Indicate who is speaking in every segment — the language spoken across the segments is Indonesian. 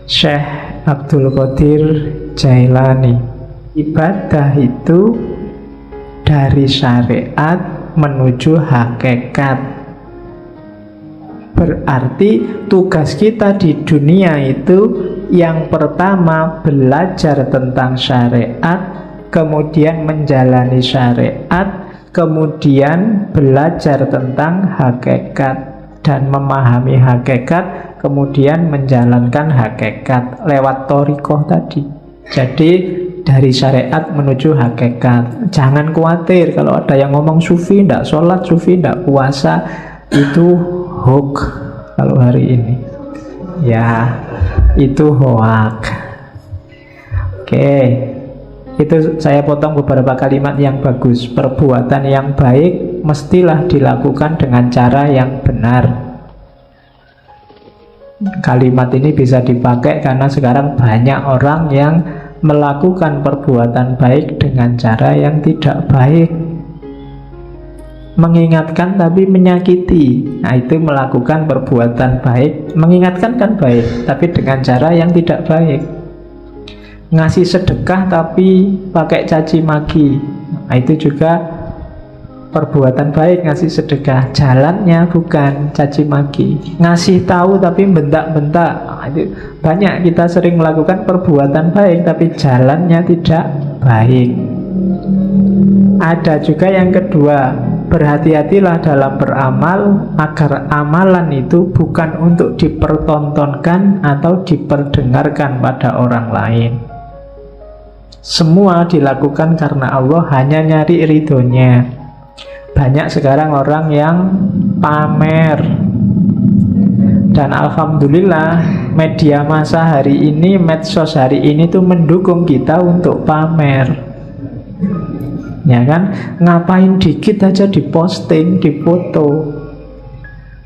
Speaker 1: Syekh Abdul Qadir Jailani. Ibadah itu dari syariat menuju hakikat. Berarti tugas kita di dunia itu yang pertama belajar tentang syariat, kemudian menjalani syariat, kemudian belajar tentang hakikat dan memahami hakikat, kemudian menjalankan hakikat lewat thariqah tadi. Jadi dari syariat menuju hakikat. Jangan khawatir kalau ada yang ngomong sufi ndak sholat, sufi ndak puasa, itu hoax kalau hari ini. Ya, itu hoax. Oke, itu saya potong beberapa kalimat yang bagus. Perbuatan yang baik mestilah dilakukan dengan cara yang benar. Kalimat ini bisa dipakai karena sekarang banyak orang yang melakukan perbuatan baik dengan cara yang tidak baik. Mengingatkan tapi menyakiti. Nah, itu melakukan perbuatan baik. Mengingatkan kan baik, tapi dengan cara yang tidak baik. Ngasih sedekah tapi pakai caci maki. Nah, itu juga perbuatan baik, ngasih sedekah. Jalannya bukan caci maki. Ngasih tahu tapi bentak-bentak. Nah, itu banyak kita sering melakukan perbuatan baik tapi jalannya tidak baik. Ada juga yang kedua, berhati-hatilah dalam beramal agar amalan itu bukan untuk dipertontonkan atau diperdengarkan pada orang lain. Semua dilakukan karena Allah, hanya nyari ridhonya. Banyak sekarang orang yang pamer. Dan alhamdulillah media massa hari ini, medsos hari ini tuh mendukung kita untuk pamer. Ya kan, ngapain dikit aja diposting, dipoto.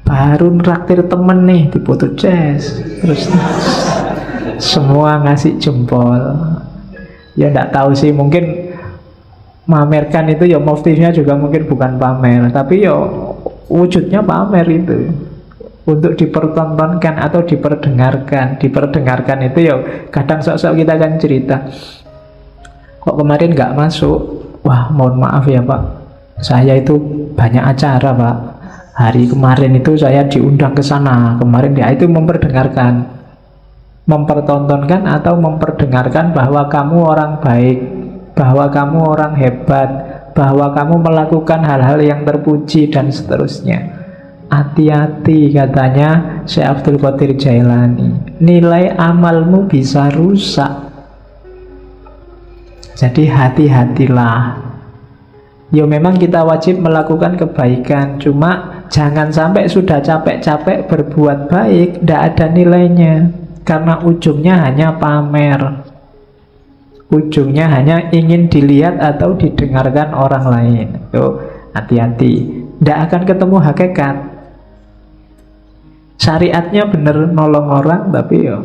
Speaker 1: Baru nraktir temen nih, dipoto jazz. Terus semua ngasih jempol. Ya enggak tahu sih, mungkin mamerkan itu ya motifnya juga mungkin bukan pamer, tapi ya wujudnya pamer itu. Untuk dipertontonkan atau diperdengarkan. Diperdengarkan itu ya kadang sok-sok kita kan cerita, kok kemarin nggak masuk. Wah, mohon maaf ya Pak, saya itu banyak acara Pak. Hari kemarin itu saya diundang ke sana. Kemarin ya, itu memperdengarkan, mempertontonkan atau memperdengarkan bahwa kamu orang baik, bahwa kamu orang hebat, bahwa kamu melakukan hal-hal yang terpuji dan seterusnya. Hati-hati, katanya Syekh Abdul Qadir Jailani, nilai amalmu bisa rusak. Jadi hati-hatilah. Ya memang kita wajib melakukan kebaikan, cuma jangan sampai sudah capek-capek berbuat baik tidak ada nilainya, karena ujungnya hanya pamer. Ujungnya hanya ingin dilihat atau didengarkan orang lain. Tuh, hati-hati. Tidak akan ketemu hakikat. Syariatnya benar nolong orang, tapi ya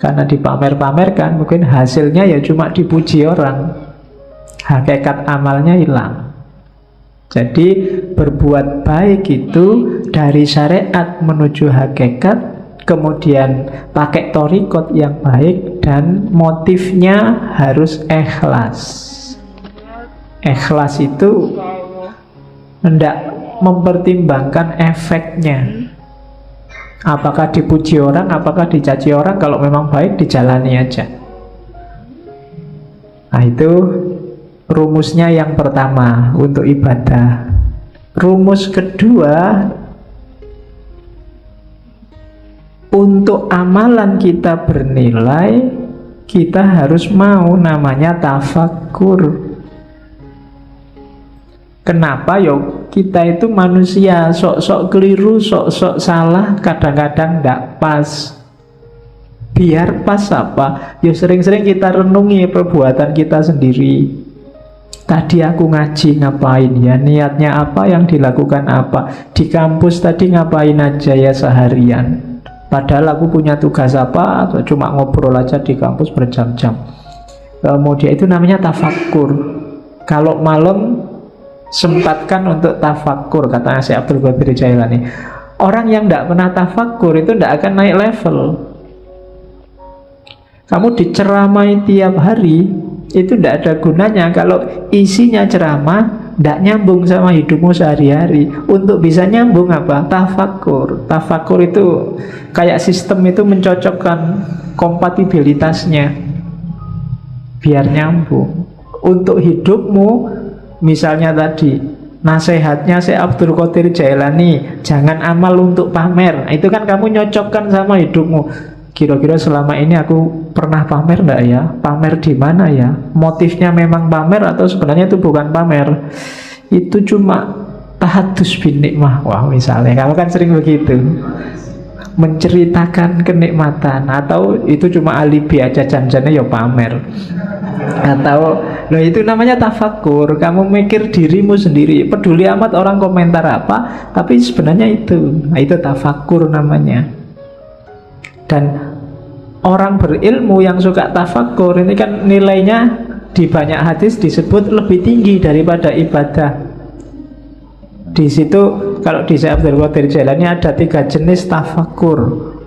Speaker 1: karena dipamer-pamerkan, mungkin hasilnya ya cuma dipuji orang. Hakikat amalnya hilang. Jadi berbuat baik itu dari syariat menuju hakikat, kemudian pakai thariqat yang baik, dan motifnya harus ikhlas. Ikhlas itu hendak mempertimbangkan efeknya. Apakah dipuji orang, apakah dicaci orang. Kalau memang baik, dijalani aja. Nah, itu rumusnya yang pertama untuk ibadah. Rumus kedua, untuk amalan kita bernilai, kita harus mau namanya tafakkur. Kenapa? Yo, kita itu manusia, sok-sok keliru, sok-sok salah, kadang-kadang tidak pas. Biar pas apa? Yo, sering-sering kita renungi perbuatan kita sendiri. Tadi aku ngaji ngapain ya? Niatnya apa? Yang dilakukan apa? Di kampus tadi ngapain aja ya seharian? Padahal aku punya tugas apa? Atau cuma ngobrol aja di kampus berjam-jam. Kemudian itu namanya tafakkur. Kalau malam sempatkan untuk tafakkur, katanya Syekh Abdul Qadir Jailani. Orang yang tidak pernah tafakkur itu tidak akan naik level. Kamu diceramai tiap hari, itu tidak ada gunanya kalau isinya ceramah tidak nyambung sama hidupmu sehari-hari. Untuk bisa nyambung apa? Tafakur. Tafakur itu kayak sistem itu mencocokkan kompatibilitasnya biar nyambung. Untuk hidupmu, misalnya tadi nasihatnya Syekh Abdul Qadir Jailani, jangan amal untuk pamer. Itu kan kamu nyocokkan sama hidupmu. Kira-kira selama ini aku pernah pamer enggak ya? Pamer di mana ya? Motifnya memang pamer atau sebenarnya itu bukan pamer? Itu cuma tahadus bin nikmah. Wah, misalnya kamu kan sering begitu, menceritakan kenikmatan, atau itu cuma alibi aja, janjinya ya pamer. Atau loh, itu namanya tafakur. Kamu mikir dirimu sendiri, peduli amat orang komentar apa, tapi sebenarnya itu. Nah, itu tafakur namanya. Dan orang berilmu yang suka tafakur ini kan nilainya di banyak hadis disebut lebih tinggi daripada ibadah. Di situ kalau di Syekh Abdul Qadir Jailani ada 3 jenis tafakur.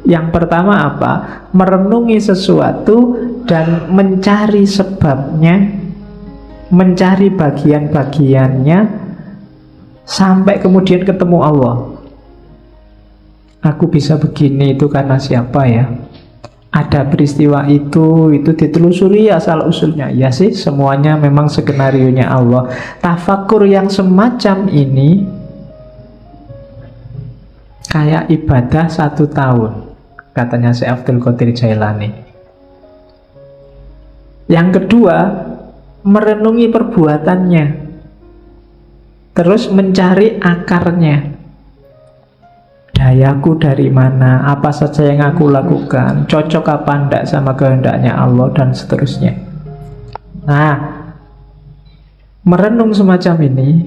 Speaker 1: Yang pertama apa? Merenungi sesuatu dan mencari sebabnya, mencari bagian-bagiannya sampai kemudian ketemu Allah. Aku bisa begini itu karena siapa ya? Ada peristiwa itu ditelusuri asal usulnya. Ya sih, semuanya memang skenarionya Allah. Tafakur yang semacam ini kayak ibadah 1 tahun, katanya Syekh Abdul Qadir Jailani. Yang kedua, merenungi perbuatannya, terus mencari akarnya. Dayaku dari mana, apa saja yang aku lakukan, cocok apa enggak sama kehendaknya Allah, dan seterusnya. Nah, merenung semacam ini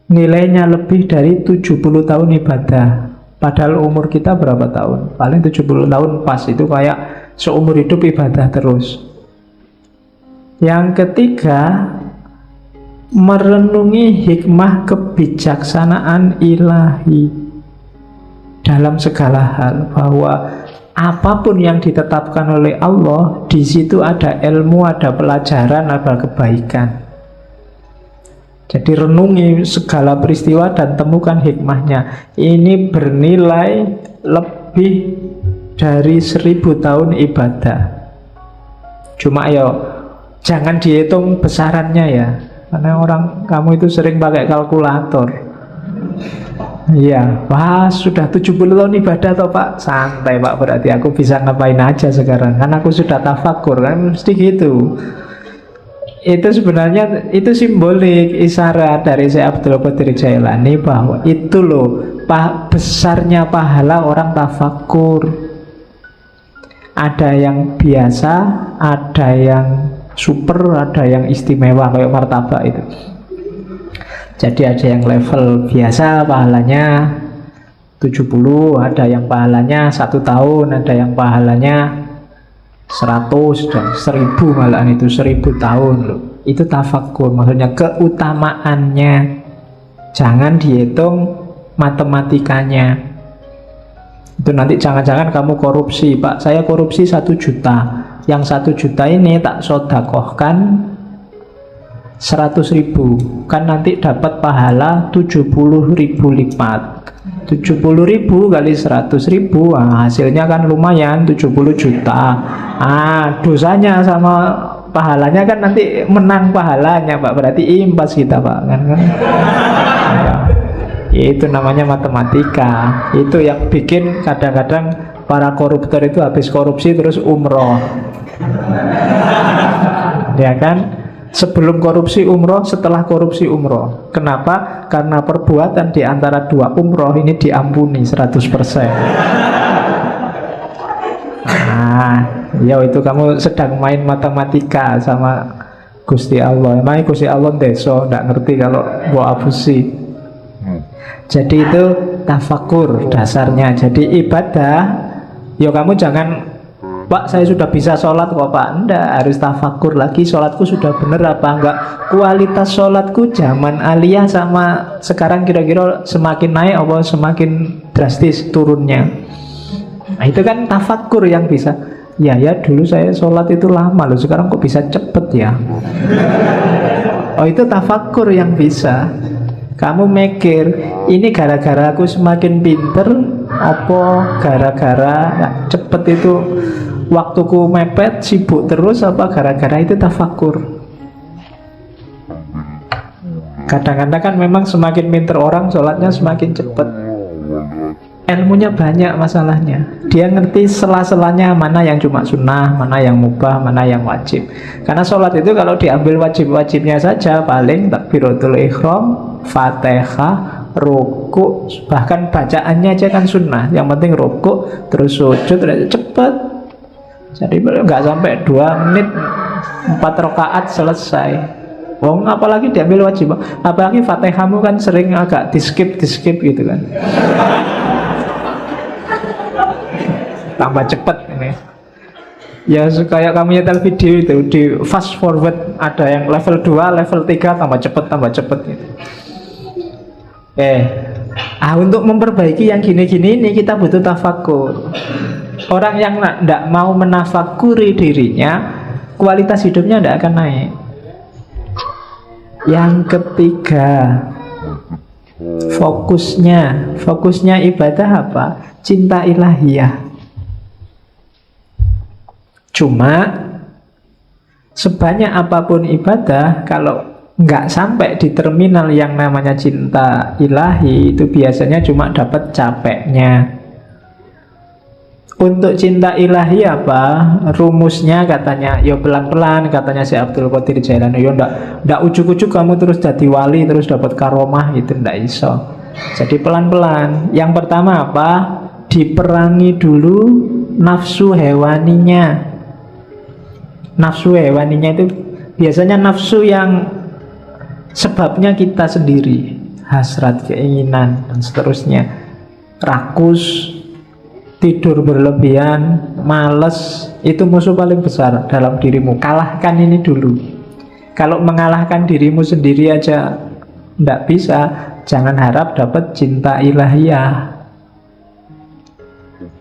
Speaker 1: nilainya lebih dari 70 tahun ibadah. Padahal umur kita berapa tahun? Paling 70 tahun pas, itu kayak seumur hidup ibadah terus. Yang ketiga, merenungi hikmah kebijaksanaan ilahi dalam segala hal, bahwa apapun yang ditetapkan oleh Allah, di situ ada ilmu, ada pelajaran, ada kebaikan. Jadi renungi segala peristiwa dan temukan hikmahnya. Ini bernilai lebih dari 1000 tahun ibadah. Cuma ya jangan dihitung besarannya ya, karena kamu itu sering pakai kalkulator. Iya, wah sudah 70 tahun ibadah toh Pak. Santai Pak, berarti aku bisa ngapain aja sekarang, kan aku sudah tafakur, kan mesti gitu. Itu sebenarnya itu simbolik, isyarat dari Syekh Abdul Qadir Jailani bahwa itu loh besarnya pahala orang tafakur. Ada yang biasa, ada yang super, ada yang istimewa kayak martabak itu. Jadi ada yang level biasa pahalanya 70, ada yang pahalanya 1 tahun, ada yang pahalanya 100 dan 1000, malahan itu 1000 tahun loh. Itu tafakur, maksudnya keutamaannya. Jangan dihitung matematikanya. Itu nanti jangan-jangan kamu korupsi. Pak, saya korupsi 1 juta. Yang 1 juta ini tak sodakohkan 100.000, kan nanti dapat pahala 70.000 lipat. 70.000 kali 100.000, nah, hasilnya kan lumayan 70 juta. Dosanya sama pahalanya kan nanti menang pahalanya Pak, berarti impas kita Pak, kan? Ya, itu namanya matematika. Itu yang bikin kadang-kadang para koruptor itu habis korupsi terus umroh. Ya kan? Sebelum korupsi umroh, setelah korupsi umroh. Kenapa? Karena perbuatan di antara 2 umroh ini diampuni 100%. Ya itu kamu sedang main matematika sama Gusti Allah. Emang Gusti Allah deso, nggak ngerti kalau buat abusi. Jadi itu tafakur dasarnya. Jadi ibadah, ya kamu jangan, Pak saya sudah bisa sholat kok Pak. Enggak, harus tafakur lagi, sholatku sudah bener apa enggak. Kualitas sholatku zaman aliyah sama sekarang kira-kira semakin naik apa semakin drastis turunnya. Nah itu kan tafakur yang bisa. Ya dulu saya sholat itu lama loh, sekarang kok bisa cepet ya. Oh, itu tafakur yang bisa. Kamu mikir, ini gara-gara aku semakin pinter, apa gara-gara cepet itu waktuku mepet, sibuk terus, apa gara-gara itu tafakur. Kadang-kadang kan memang semakin pinter orang, sholatnya semakin cepet. Ilmunya banyak masalahnya. Dia ngerti sela-selanya mana yang cuma sunnah, mana yang mubah, mana yang wajib. Karena sholat itu kalau diambil wajib-wajibnya saja, paling takbiratul ihram, Fatihah, ruku, bahkan bacaannya aja kan sunnah. Yang penting ruku, terus sujud, cepet. Jadi nggak sampai 2 menit, 4 rakaat selesai. Wong apalagi diambil wajib, apalagi Fatihahmu kan sering agak di-skip gitu kan. Tambah cepet ini. Ya kayak kamu nyetel video itu, di fast forward, ada yang level 2, level 3, tambah cepet gitu. Untuk memperbaiki yang gini-gini ini kita butuh tafakur. Orang yang tidak mau menafakuri dirinya, kualitas hidupnya tidak akan naik. Yang ketiga, fokusnya ibadah apa? Cinta ilahiyah. Cuma sebanyak apapun ibadah, kalau nggak sampai di terminal yang namanya cinta ilahi, itu biasanya cuma dapat capeknya. Untuk cinta ilahi apa? Rumusnya katanya, yo pelan-pelan, katanya si Abdul Qadir Jailani. Yo ndak ujuk-ujuk kamu terus jadi wali, terus dapat karomah, itu ndak iso. Jadi pelan-pelan. Yang pertama apa? Diperangi dulu nafsu hewaninya. Nafsu hewaninya itu biasanya nafsu yang sebabnya kita sendiri, hasrat, keinginan, dan seterusnya. Rakus, tidur berlebihan, malas, itu musuh paling besar dalam dirimu. Kalahkan ini dulu. Kalau mengalahkan dirimu sendiri aja tidak bisa, jangan harap dapat cinta ilahiyah.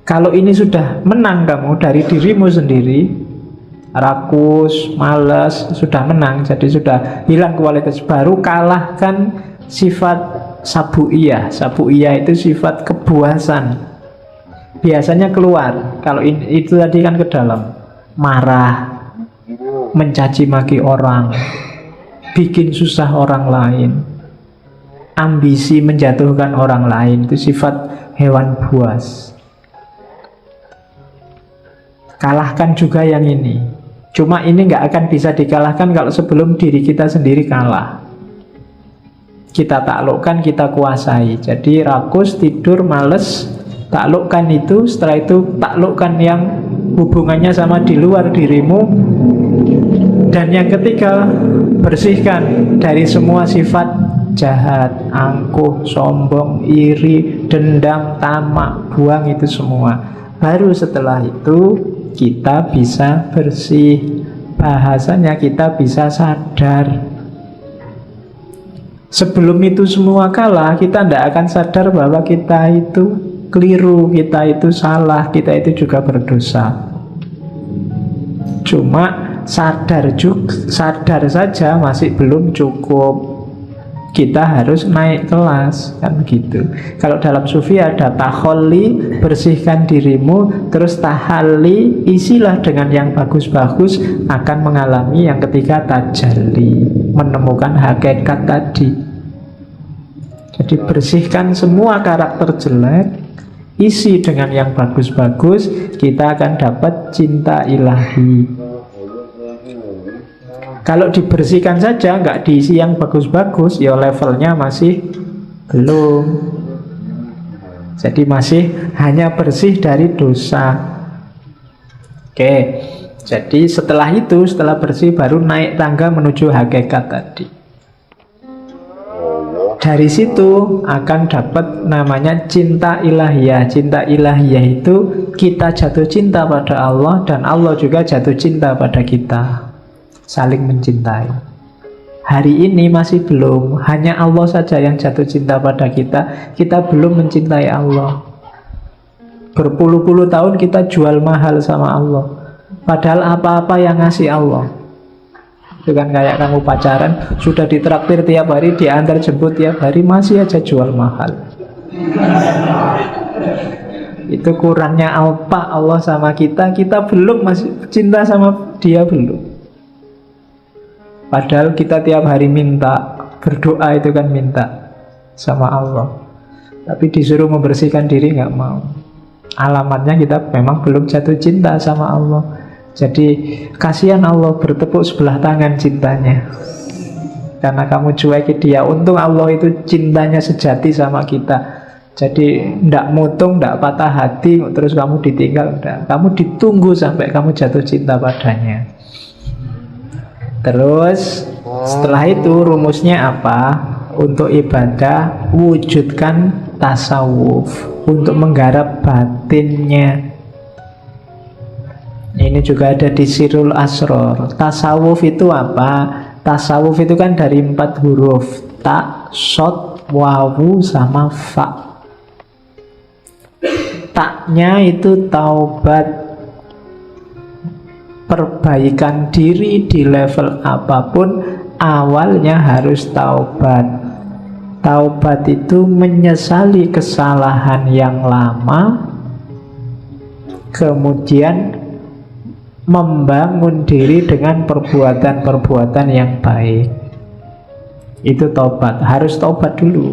Speaker 1: Kalau ini sudah menang kamu dari dirimu sendiri, rakus, malas, sudah menang, jadi sudah hilang kualitas, baru kalahkan sifat sabu'iyah. Sabu'iyah itu sifat kebuasan. Biasanya keluar, kalau itu tadi kan ke dalam. Marah, mencaci maki orang, bikin susah orang lain, ambisi menjatuhkan orang lain, itu sifat hewan buas. Kalahkan juga yang ini. Cuma ini nggak akan bisa dikalahkan kalau sebelum diri kita sendiri kalah. Kita taklukkan, kita kuasai. Jadi rakus, tidur, males, taklukkan itu. Setelah itu taklukkan yang hubungannya sama di luar dirimu. Dan yang ketiga, bersihkan dari semua sifat jahat, angkuh, sombong, iri, dendam, tamak. Buang itu semua. Baru setelah itu kita bisa bersih. Bahasanya kita bisa sadar. Sebelum itu semua kalah, kita tidak akan sadar bahwa kita itu keliru, kita itu salah, kita itu juga berdosa. Cuma sadar saja masih belum cukup. Kita harus naik kelas, kan begitu. Kalau dalam sufi ada takholli, bersihkan dirimu, terus tahalli, isilah dengan yang bagus-bagus, akan mengalami yang ketiga tajalli, menemukan hakikat tadi. Jadi bersihkan semua karakter jelek, isi dengan yang bagus-bagus, kita akan dapat cinta ilahi. Kalau dibersihkan saja, nggak diisi yang bagus-bagus, ya levelnya masih belum. Jadi masih hanya bersih dari dosa. Oke, jadi setelah itu, setelah bersih, baru naik tangga menuju hakikat tadi. Dari situ akan dapat namanya cinta ilahiyah. Cinta ilahiyah itu kita jatuh cinta pada Allah, dan Allah juga jatuh cinta pada kita. Saling mencintai. Hari ini masih belum, hanya Allah saja yang jatuh cinta pada kita. Kita belum mencintai Allah. Berpuluh-puluh tahun kita jual mahal sama Allah, Padahal apa-apa yang ngasih Allah. Itu kan kayak kamu pacaran, sudah ditraktir tiap hari, diantar jemput tiap hari, masih aja jual mahal. Itu kurangnya apa Allah sama kita. Kita belum masih cinta sama dia, belum. Padahal kita tiap hari minta, berdoa itu kan minta sama Allah. Tapi disuruh membersihkan diri nggak mau. Alamatnya kita memang belum jatuh cinta sama Allah. Jadi kasihan Allah bertepuk sebelah tangan cintanya, karena kamu cuekin dia. Untung Allah itu cintanya sejati sama kita. Jadi ndak mutung, ndak patah hati, terus kamu ditinggal, ndak. Kamu ditunggu sampai kamu jatuh cinta padanya. Terus setelah itu rumusnya apa? Untuk ibadah, wujudkan tasawuf, untuk menggarap batinnya. Ini juga ada di Sirul Asror. Tasawuf itu apa? Tasawuf itu kan dari 4 huruf, ta, sod, wawu, sama fa. Taknya itu taubat, perbaikan diri di level apapun, awalnya harus taubat. Taubat itu menyesali kesalahan yang lama, kemudian membangun diri dengan perbuatan-perbuatan yang baik. Itu taubat, harus taubat dulu.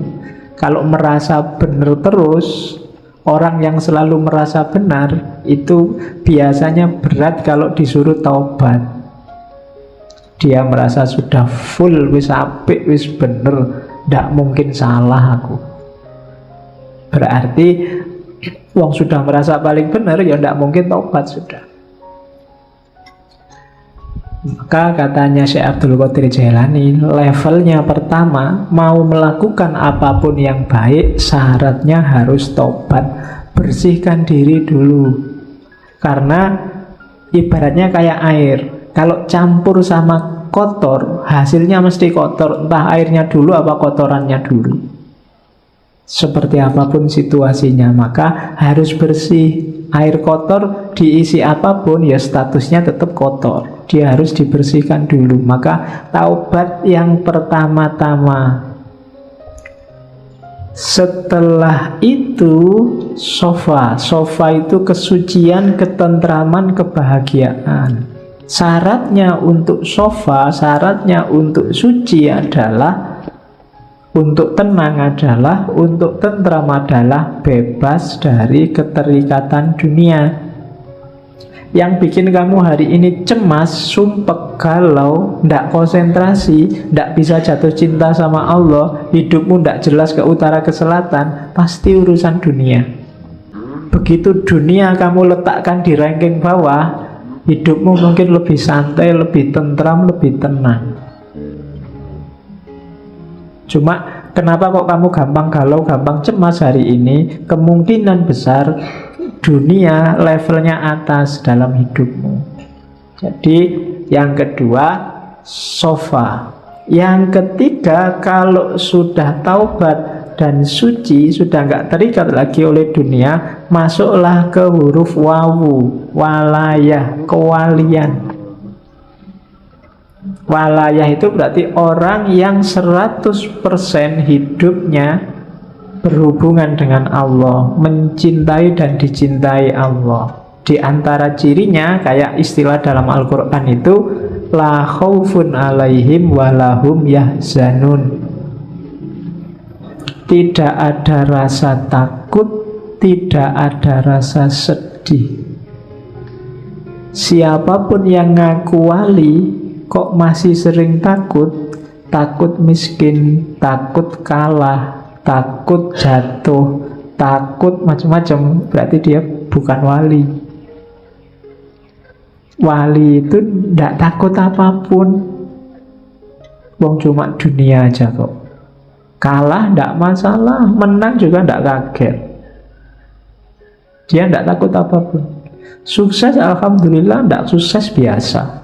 Speaker 1: Kalau merasa benar terus, orang yang selalu merasa benar itu biasanya berat kalau disuruh taubat. Dia merasa sudah full, wis apik, wis bener, ndak mungkin salah aku. Berarti wong sudah merasa paling benar, ya ndak mungkin taubat sudah. Maka katanya Syekh Abdul Qadir Jailani, levelnya pertama, mau melakukan apapun yang baik, syaratnya harus tobat. Bersihkan diri dulu. Karena ibaratnya kayak air, kalau campur sama kotor, hasilnya mesti kotor. Entah airnya dulu apa kotorannya dulu. Seperti apapun situasinya, maka harus bersih. Air kotor diisi apapun, ya statusnya tetap kotor. Dia harus dibersihkan dulu. Maka taubat yang pertama-tama. Setelah itu sofa. Sofa itu kesucian, ketentraman, kebahagiaan. Syaratnya untuk sofa, syaratnya untuk suci adalah, untuk tenang adalah, untuk tentram adalah bebas dari keterikatan dunia. Yang bikin kamu hari ini cemas, sumpek, galau, ndak konsentrasi, ndak bisa jatuh cinta sama Allah, hidupmu ndak jelas ke utara ke selatan, pasti urusan dunia. Begitu dunia kamu letakkan di ranking bawah, hidupmu mungkin lebih santai, lebih tentram, lebih tenang. Cuma kenapa kok kamu gampang galau, gampang cemas hari ini? Kemungkinan besar dunia levelnya atas dalam hidupmu. Jadi yang kedua sofa. Yang ketiga, kalau sudah taubat dan suci, sudah nggak terikat lagi oleh dunia, masuklah ke huruf wawu, walayah, kewalian. Walayah itu berarti orang yang 100% hidupnya berhubungan dengan Allah, mencintai dan dicintai Allah. Di antara cirinya, kayak istilah dalam Al-Quran itu, la khaufun alaihim walahum yahzanun. Tidak ada rasa takut, tidak ada rasa sedih. Siapapun yang ngaku wali kok masih sering takut, takut miskin, takut kalah, takut jatuh, takut macam-macam, berarti dia bukan wali. Wali itu tidak takut apapun. Wong cuma dunia aja kok. Kalah tidak masalah, menang juga tidak kaget. Dia tidak takut apapun. Sukses alhamdulillah, tidak sukses biasa.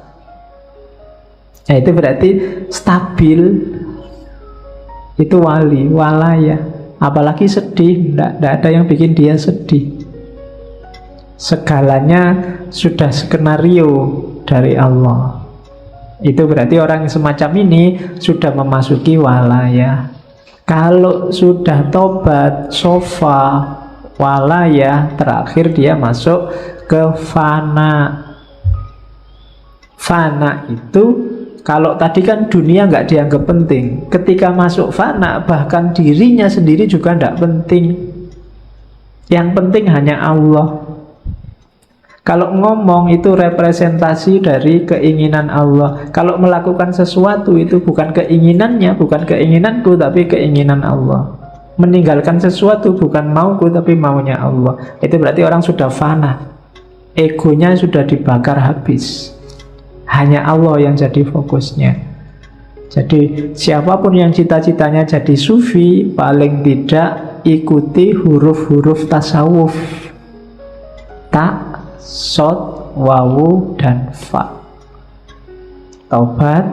Speaker 1: Nah, itu berarti stabil. Itu wali, walaya. Apalagi sedih, tidak ada yang bikin dia sedih. Segalanya sudah skenario dari Allah. Itu berarti orang yang semacam ini sudah memasuki walayah. Kalau sudah tobat, sofa, walayah, terakhir dia masuk ke fana. Fana itu, kalau tadi kan dunia nggak dianggap penting, ketika masuk fana bahkan dirinya sendiri juga nggak penting. Yang penting hanya Allah. Kalau ngomong itu representasi dari keinginan Allah. Kalau melakukan sesuatu itu bukan keinginannya, bukan keinginanku, tapi keinginan Allah. Meninggalkan sesuatu bukan mauku, tapi maunya Allah. Itu berarti orang sudah fana. Egonya sudah dibakar habis. Hanya Allah yang jadi fokusnya. Jadi siapapun yang cita-citanya jadi sufi, paling tidak ikuti huruf-huruf tasawuf. Tak, sod, wawu, dan fa. Taubat,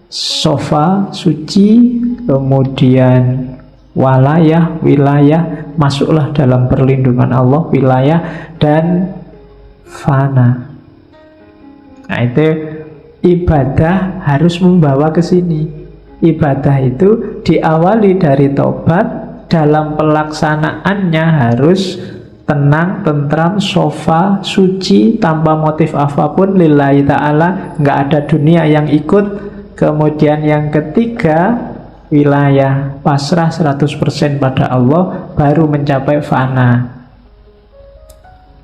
Speaker 1: sofa, suci, kemudian walayah, wilayah, masuklah dalam perlindungan Allah, wilayah, dan fana. Nah itu ibadah harus membawa ke sini. Ibadah itu diawali dari taubat, dalam pelaksanaannya harus tenang, tentram, sofa, suci, tanpa motif apapun, lillahi ta'ala, nggak ada dunia yang ikut. Kemudian yang ketiga, wilayah, pasrah 100% pada Allah, baru mencapai fana.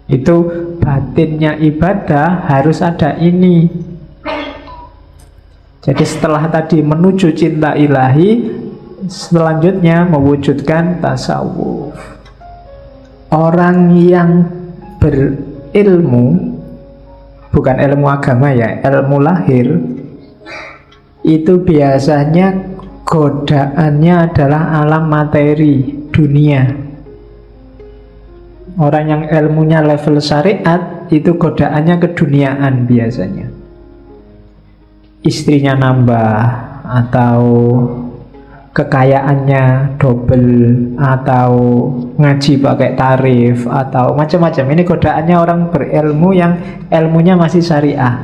Speaker 1: Itu batinnya ibadah harus ada ini. Jadi setelah tadi menuju cinta ilahi, selanjutnya mewujudkan tasawuf. Orang yang berilmu, bukan ilmu agama ya, ilmu lahir, itu biasanya godaannya adalah alam materi, dunia. Orang yang ilmunya level syariat, itu godaannya keduniaan biasanya. Istrinya nambah, atau kekayaannya double, atau ngaji pakai tarif, atau macam-macam. Ini godaannya orang berilmu yang ilmunya masih syariah.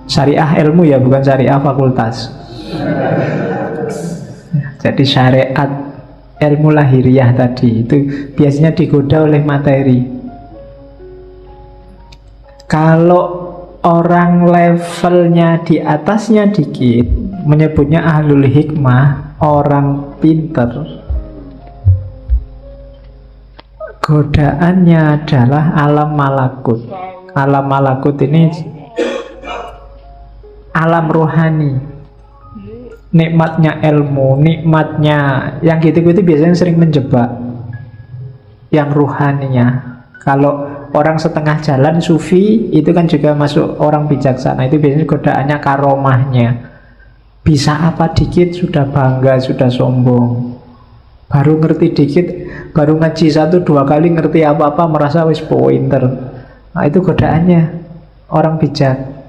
Speaker 1: Syariah ilmu ya, bukan syariah fakultas. Jadi syariat ilmu lahiriah tadi itu biasanya digoda oleh materi. Kalau orang levelnya di atasnya dikit, menyebutnya ahlul hikmah, orang pinter, godaannya adalah alam malakut. Alam malakut ini alam rohani, nikmatnya ilmu, nikmatnya yang gitu-gitu biasanya sering menjebak yang ruhaninya. Kalau orang setengah jalan sufi itu kan juga masuk orang bijaksana, itu biasanya godaannya karomahnya. Bisa apa dikit sudah bangga, sudah sombong. Baru ngerti dikit, baru ngaji 1-2 kali ngerti apa-apa merasa wis pointer. Nah itu godaannya orang bijak.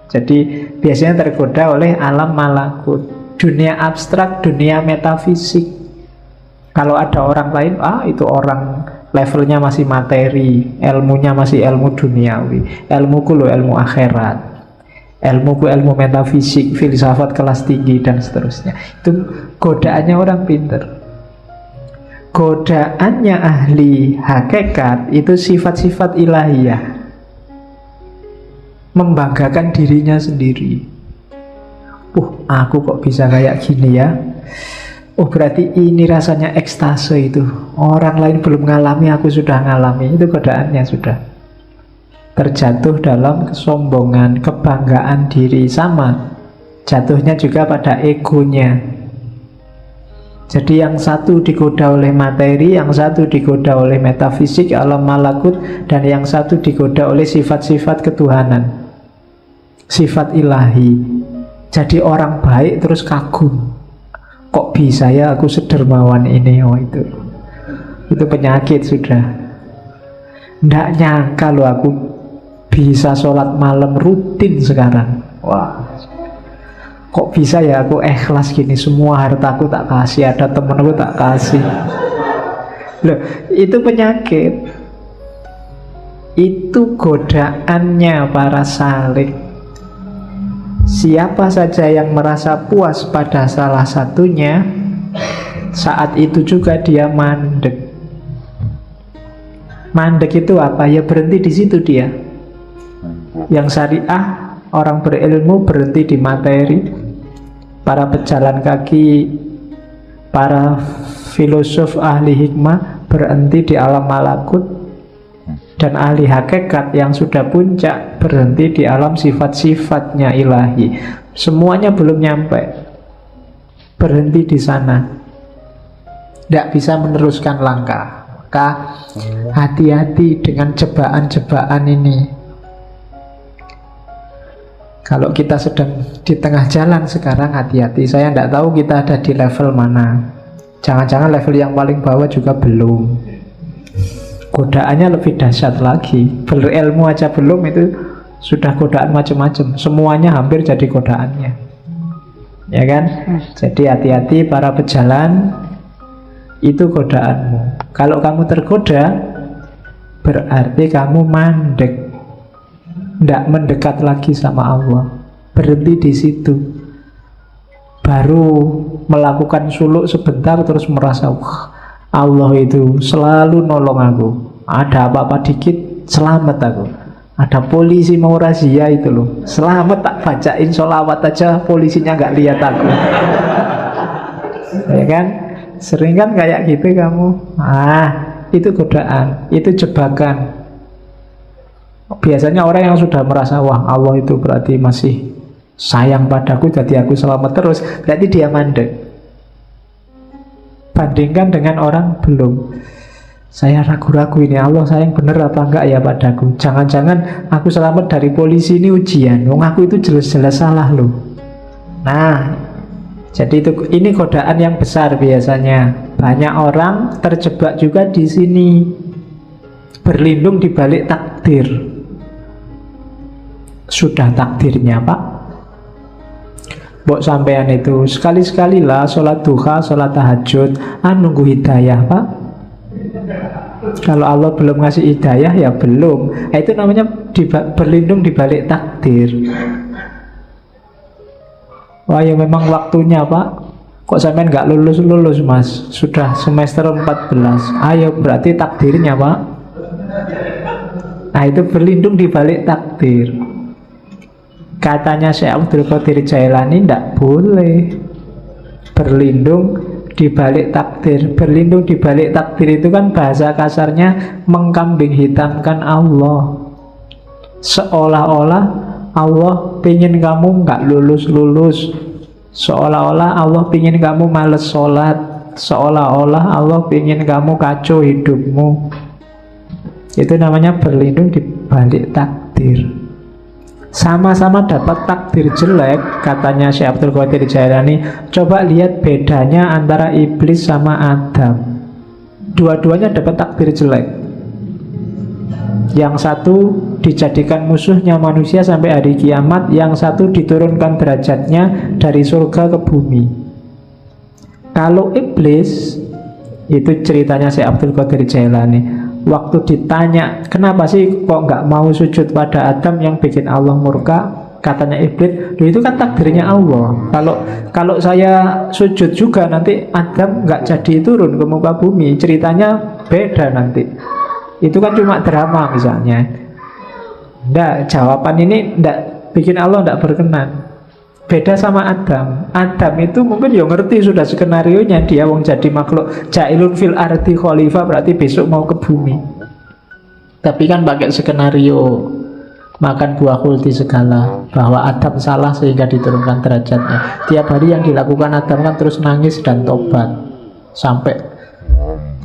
Speaker 1: Jadi biasanya tergoda oleh alam malakut, dunia abstrak, dunia metafisik. Kalau ada orang lain, itu orang levelnya masih materi, ilmunya masih ilmu duniawi. Ilmuku loh ilmu akhirat, ilmuku ilmu metafisik, filsafat kelas tinggi, dan seterusnya. Itu godaannya orang pinter. Godaannya ahli hakikat itu sifat-sifat ilahiyah, membanggakan dirinya sendiri. Aku kok bisa kayak gini ya. Berarti ini rasanya ekstase itu. Orang lain belum ngalami, aku sudah ngalami. Itu godaannya sudah. Terjatuh dalam kesombongan, kebanggaan diri. Sama jatuhnya juga pada egonya. Jadi yang satu digoda oleh materi, yang satu digoda oleh metafisik, alam malakut, dan yang satu digoda oleh sifat-sifat ketuhanan, sifat ilahi. Jadi orang baik terus kagum, kok bisa ya aku sedermawan ini. Itu penyakit sudah. Nggak nyangka loh aku bisa sholat malam rutin sekarang. Wah, kok bisa ya aku ikhlas gini, semua hartaku tak kasih, ada temenku tak kasih. Loh, itu penyakit. Itu godaannya para salik. Siapa saja yang merasa puas pada salah satunya, saat itu juga dia mandek. Mandek itu apa? Ya berhenti di situ dia. Yang syariah, orang berilmu berhenti di materi. Para pejalan kaki, para filosof ahli hikmah berhenti di alam malakut. Dan ahli hakikat yang sudah puncak berhenti di alam sifat-sifatnya ilahi. Semuanya belum nyampe, berhenti di sana, tidak bisa meneruskan langkah. Maka hati-hati dengan jebakan-jebakan ini. Kalau kita sedang di tengah jalan sekarang, hati-hati. Saya tidak tahu kita ada di level mana. Jangan-jangan level yang paling bawah juga belum. Godaannya lebih dahsyat lagi. Berilmu aja belum, itu sudah godaan macam-macam. Semuanya hampir jadi godaannya, ya kan? Jadi hati-hati para pejalan, itu godaanmu. Kalau kamu tergoda, berarti kamu mandek, tidak mendekat lagi sama Allah. Berhenti di situ. Baru melakukan suluk sebentar terus merasa, wah, Allah itu selalu nolong aku. Ada apa-apa dikit, selamat aku. Ada polisi mau razia itu loh, selamat, tak bacain sholawat aja polisinya nggak lihat aku. Ya kan? Sering kan kayak gitu kamu. Itu godaan, itu jebakan. Biasanya orang yang sudah merasa, wah Allah itu berarti masih sayang padaku, jadi aku selamat terus, berarti dia mandek. Bandingkan dengan orang belum. Saya ragu-ragu ini, Allah sayang bener apa enggak ya padaku. Jangan-jangan aku selamat dari polisi ini ujian. Wong aku itu jelas-jelas salah loh. Nah, jadi ini godaan yang besar biasanya. Banyak orang terjebak juga di sini, berlindung di balik takdir. Sudah takdirnya Pak, mbok sampean itu sekali-sekali lah sholat duha, sholat tahajud, nunggu hidayah Pak. Kalau Allah belum ngasih hidayah ya belum. Itu namanya berlindung di balik takdir. Wah ya memang waktunya Pak. Kok sampean nggak lulus-lulus Mas? Sudah semester 14. Ayo berarti takdirnya Pak. Nah itu berlindung di balik takdir. Katanya Syekh Abdul Qadir Jailani, tidak boleh berlindung di balik takdir. Berlindung di balik takdir itu kan bahasa kasarnya mengkambing hitamkan Allah. Seolah-olah Allah pengen kamu nggak lulus-lulus. Seolah-olah Allah pengen kamu males sholat. Seolah-olah Allah pengen kamu kacau hidupmu. Itu namanya berlindung di balik takdir. Sama-sama dapat takdir jelek, katanya Syekh Abdul Qadir Jailani. Coba lihat bedanya antara iblis sama Adam. Dua-duanya dapat takdir jelek. Yang satu dijadikan musuhnya manusia sampai hari kiamat, yang satu diturunkan derajatnya dari surga ke bumi. Kalau iblis, itu ceritanya Syekh Abdul Qadir Jailani. Waktu ditanya, kenapa sih kok nggak mau sujud pada Adam yang bikin Allah murka? Katanya iblis, itu kan takdirnya Allah. Kalau saya sujud juga nanti Adam nggak jadi turun ke muka bumi. Ceritanya beda nanti. Itu kan cuma drama misalnya. Nggak, jawaban ini nggak bikin Allah nggak berkenan. Beda sama Adam. Adam itu mungkin ya ngerti sudah skenarionya, dia wong jadi makhluk jailun fil ardi khalifah, berarti besok mau ke bumi. Tapi kan pakai skenario makan buah kulti segala, bahwa Adam salah sehingga diturunkan derajatnya. Tiap hari yang dilakukan Adam kan terus nangis dan tobat, sampai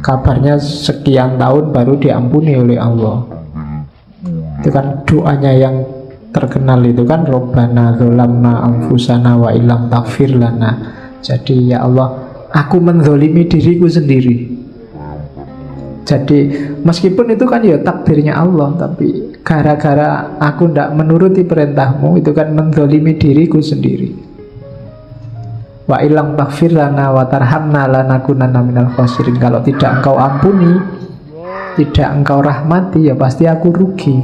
Speaker 1: kabarnya sekian tahun baru diampuni oleh Allah. Itu kan doanya yang terkenal itu kan, Robbana dzolamna anfusana wa illam taghfir lana. Jadi ya Allah, aku menzolimi diriku sendiri. Jadi meskipun itu kan ya takdirnya Allah, tapi gara-gara aku tidak menuruti perintahmu, itu kan menzolimi diriku sendiri. Wa illam taghfir lana wa tarhamna lanakunanna minal khasirin. Kalau tidak engkau ampuni, tidak engkau rahmati, ya pasti aku rugi.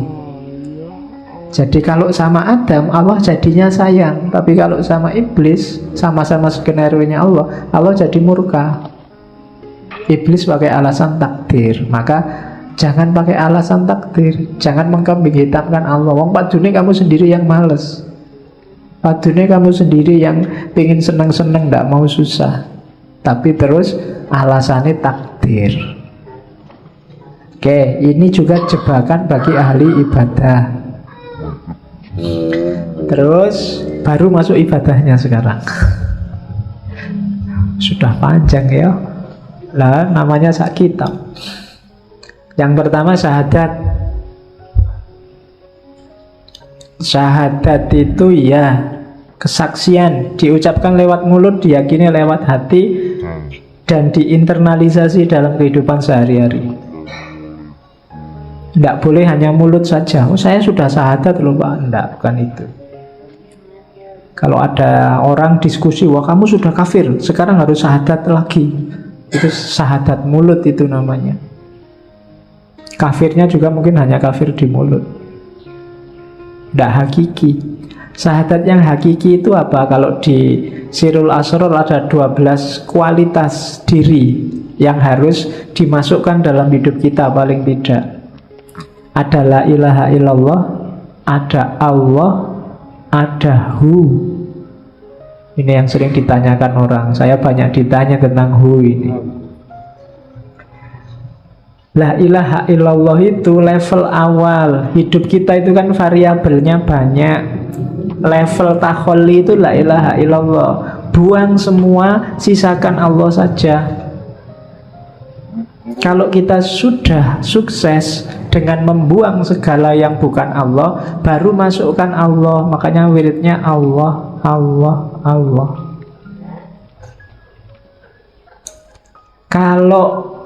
Speaker 1: Jadi kalau sama Adam, Allah jadinya sayang. Tapi kalau sama iblis, sama-sama skenario-nya Allah, Allah jadi murka. Iblis pakai alasan takdir. Maka jangan pakai alasan takdir. Jangan mengkambing hitamkan Allah. Wong padune kamu sendiri yang males, padune kamu sendiri yang pengen seneng-seneng, gak mau susah. Tapi terus alasannya takdir. Oke, ini juga jebakan bagi ahli ibadah. Terus baru masuk ibadahnya sekarang. Sudah panjang ya. Lah namanya sak kitab. Yang pertama syahadat. Syahadat itu ya kesaksian, diucapkan lewat mulut, diyakini lewat hati, dan diinternalisasi dalam kehidupan sehari-hari. Tidak boleh hanya mulut saja. Oh, saya sudah syahadat loh Pak. Tidak, bukan itu. Kalau ada orang diskusi, wah kamu sudah kafir, sekarang harus syahadat lagi. Itu syahadat mulut itu namanya. Kafirnya juga mungkin hanya kafir di mulut. Tidak hakiki. Syahadat yang hakiki itu apa? Kalau di Sirul Asror ada 12 kualitas diri yang harus dimasukkan dalam hidup kita paling tidak. Ada la ilaha illallah, ada Allah, ada Hu. Ini yang sering ditanyakan orang. Saya banyak ditanya tentang Hu ini. La ilaha illallah itu level awal. Hidup kita itu kan variabelnya banyak. Level takholli itu la ilaha illallah. Buang semua, sisakan Allah saja. Kalau kita sudah sukses dengan membuang segala yang bukan Allah, baru masukkan Allah. Makanya wiridnya Allah, Allah, Allah. Kalau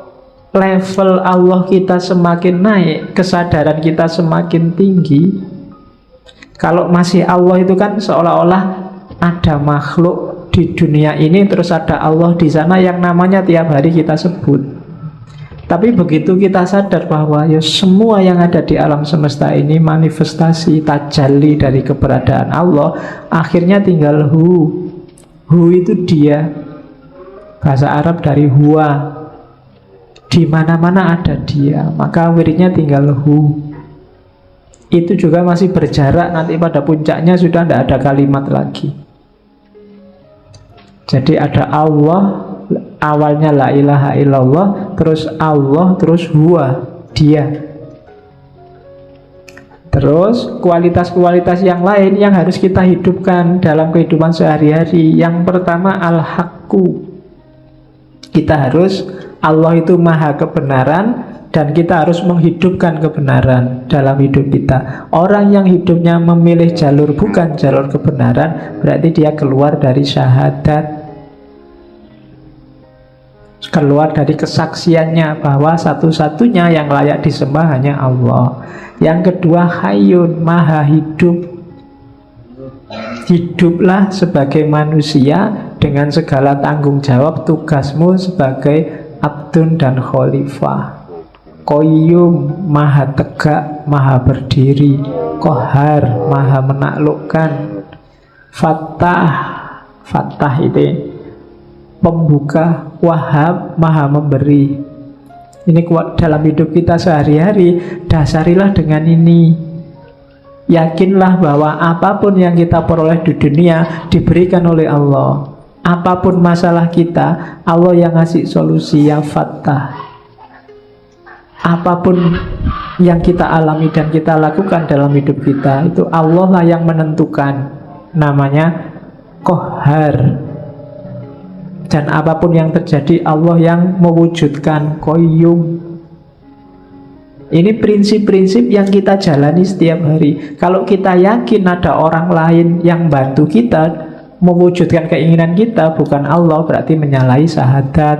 Speaker 1: level Allah kita semakin naik, kesadaran kita semakin tinggi. Kalau masih Allah itu kan seolah-olah ada makhluk di dunia ini, terus ada Allah di sana yang namanya tiap hari kita sebut. Tapi begitu kita sadar bahwa ya semua yang ada di alam semesta ini manifestasi tajalli dari keberadaan Allah, akhirnya tinggal Hu. Hu itu dia. Bahasa Arab dari huwa. Di mana-mana ada dia, maka wiridnya tinggal Hu. Itu juga masih berjarak, nanti pada puncaknya sudah tidak ada kalimat lagi. Jadi ada Allah, awalnya la ilaha illallah, terus Allah, terus huwa, dia. Terus kualitas-kualitas yang lain yang harus kita hidupkan dalam kehidupan sehari-hari. Yang pertama al-haqqu. Kita harus, Allah itu maha kebenaran, dan kita harus menghidupkan kebenaran dalam hidup kita. Orang yang hidupnya memilih jalur bukan jalur kebenaran, berarti dia keluar dari syahadat, keluar dari kesaksiannya bahwa satu-satunya yang layak disembah hanya Allah. Yang kedua hayyun, maha hidup. Hiduplah sebagai manusia dengan segala tanggung jawab tugasmu sebagai abdun dan khalifah. Qayyum, maha tegak, maha berdiri. Qahar, maha menaklukkan. Fattah, Fattah itu pembuka. Wahhab, maha memberi. Ini kuat dalam hidup kita sehari-hari. Dasarilah dengan ini. Yakinlah bahwa apapun yang kita peroleh di dunia diberikan oleh Allah. Apapun masalah kita, Allah yang ngasih solusi. Ya Fattah. Apapun yang kita alami dan kita lakukan dalam hidup kita, itu Allah lah yang menentukan. Namanya Qahar. Dan apapun yang terjadi, Allah yang mewujudkan. Qayyum. Ini prinsip-prinsip yang kita jalani setiap hari. Kalau kita yakin ada orang lain yang bantu kita mewujudkan keinginan kita, bukan Allah, berarti menyalahi syahadat,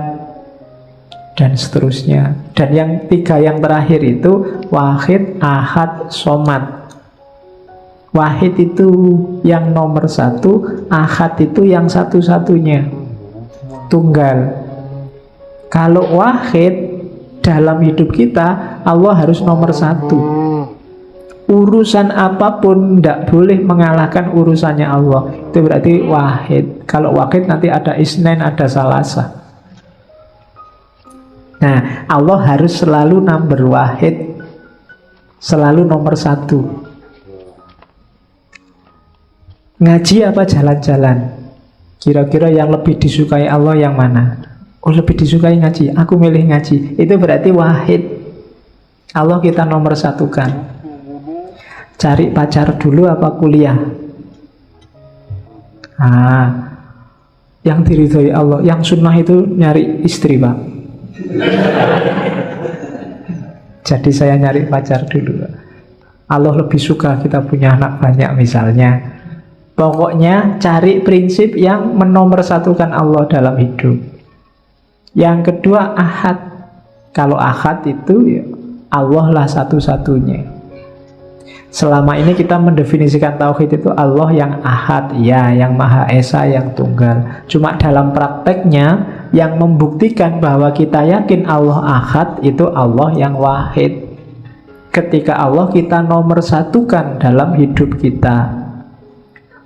Speaker 1: dan seterusnya. Dan yang tiga yang terakhir itu wahid, ahad, somad. Wahid itu yang nomor satu, ahad itu yang satu-satunya, tunggal. Kalau wahid dalam hidup kita Allah harus nomor satu. Urusan apapun tidak boleh mengalahkan urusannya Allah. Itu berarti wahid. Kalau wahid nanti ada isnen, ada salasa. Nah, Allah harus selalu number wahid, selalu nomor satu. Ngaji apa jalan-jalan? Kira-kira yang lebih disukai Allah yang mana? Oh, lebih disukai ngaji, aku milih ngaji. Itu berarti wahid. Allah kita nomor satukan. Cari pacar dulu apa kuliah? Yang diridhoi Allah, yang sunnah itu nyari istri, Pak. Jadi saya nyari pacar dulu. Allah lebih suka kita punya anak banyak misalnya. Pokoknya cari prinsip yang menomorsatukan Allah dalam hidup. Yang kedua ahad. Kalau ahad itu ya Allah lah satu-satunya. Selama ini kita mendefinisikan tauhid itu Allah yang ahad, ya, yang maha esa, yang tunggal. Cuma dalam prakteknya yang membuktikan bahwa kita yakin Allah ahad itu Allah yang wahid. Ketika Allah kita nomor satukan dalam hidup kita.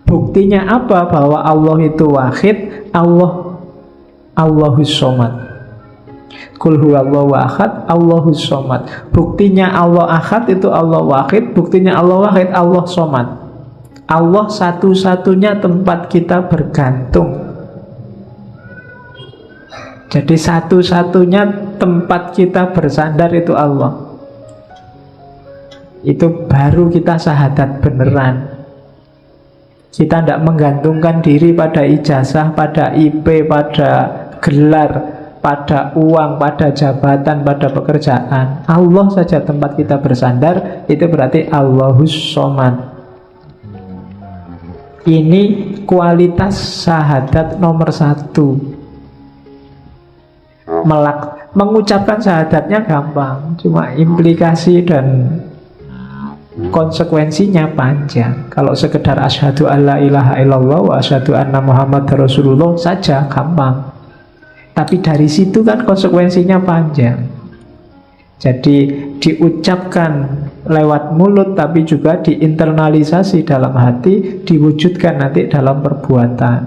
Speaker 1: Buktinya apa bahwa Allah itu wahid? Allahus somad. Qul huwallahu ahad, Allahus somad. Buktinya Allah ahad itu Allah wahid. Buktinya Allah wahid, Allah somad. Allah satu-satunya tempat kita bergantung. Jadi satu-satunya tempat kita bersandar itu Allah. Itu baru kita syahadat beneran. Kita tidak menggantungkan diri pada ijazah, pada IP, pada gelar, pada uang, pada jabatan, pada pekerjaan. Allah saja tempat kita bersandar. Itu berarti Allahus somad. Ini kualitas syahadat nomor satu. Mengucapkan syahadatnya gampang, cuma implikasi dan konsekuensinya panjang. Kalau sekedar asyhadu alla ilaha illallah wa asyhadu anna muhammad rasulullah saja gampang. Tapi dari situ kan konsekuensinya panjang. Jadi diucapkan lewat mulut, tapi juga diinternalisasi dalam hati, diwujudkan nanti dalam perbuatan.